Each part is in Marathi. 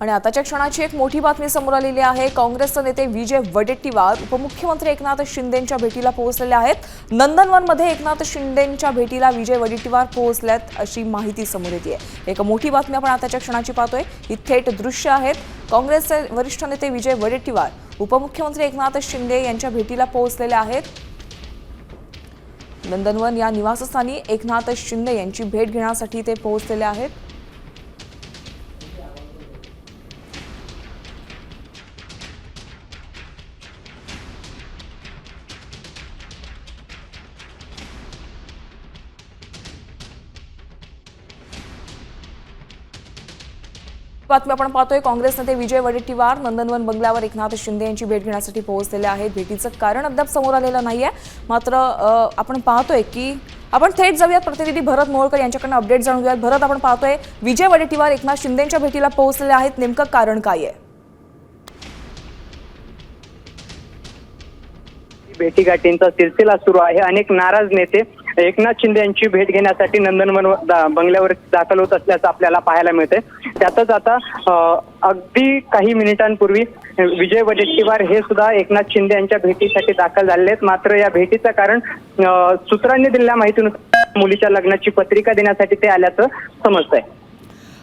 आणि आताच्या क्षणाची एक मोठी बातमी समोर आलेली आहे। काँग्रेसचे नेते विजय वडेट्टीवार उपमुख्यमंत्री एकनाथ शिंदेंच्या भेटीला पोहोचलेले आहेत। नंदनवनमध्ये एकनाथ शिंदेंच्या भेटीला विजय वडेट्टीवार पोहोचल्यात अशी माहिती समोर येते आहे। एक मोठी बातमी आपण आताच्या क्षणाची पाहतोय। ही थेट दृश्य आहेत। काँग्रेसचे वरिष्ठ नेते विजय वडेट्टीवार उपमुख्यमंत्री एकनाथ शिंदे यांच्या भेटीला पोहोचलेले आहेत। नंदनवन या निवासस्थानी एकनाथ शिंदे यांची भेट घेण्यासाठी ते पोहोचलेले आहेत। बातमी आपण पाहतोय। काँग्रेस नेते विजय वडेट्टीवार नंदनवन बंगल्यावर एकनाथ शिंदे यांची भेट घेण्यासाठी पोहोचलेले आहेत। भेटीचं कारण अद्याप समोर आलेलं नाहीये, मात्र आपण पाहतोय की आपण थेट जाऊयात प्रतिनिधी भरत मोहोळकर यांच्याकडून अपडेट जाणून घेऊयात। भरत, आपण पाहतोय विजय वडेट्टीवार एकनाथ शिंदेंच्या भेटीला पोहोचलेले आहेत, नेमकं कारण काय आहे? भेटीगाठींचा सिलसिला सुरू आहे। अनेक नाराज नेते एकनाथ शिंदे यांची भेट घेण्यासाठी नंदनवन बंगल्यावर दाखल होत असल्याचं आपल्याला पाहायला मिळते। त्यातच आता अगदी काही मिनिटांपूर्वी विजय वडेट्टीवार हे सुद्धा एकनाथ शिंदे यांच्या भेटीसाठी दाखल झाले आहेत। मात्र या भेटीचं कारण सूत्रांनी दिलेल्या माहितीनुसार मुलीच्या लग्नाची पत्रिका देण्यासाठी ते आल्याचं समजतंय।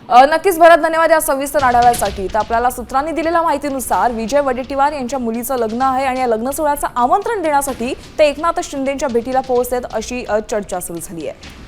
नक्कीच भरत, धन्यवाद या सविस्तर आढाव्यासाठी। तर आपल्याला सूत्रांनी दिलेल्या माहितीनुसार विजय वडेट्टीवार यांच्या मुलीचं लग्न आहे आणि या लग्न सोहळ्याचं आमंत्रण देण्यासाठी ते एकनाथ शिंदेंच्या भेटीला पोहोचतात अशी चर्चा सुरू झाली आहे।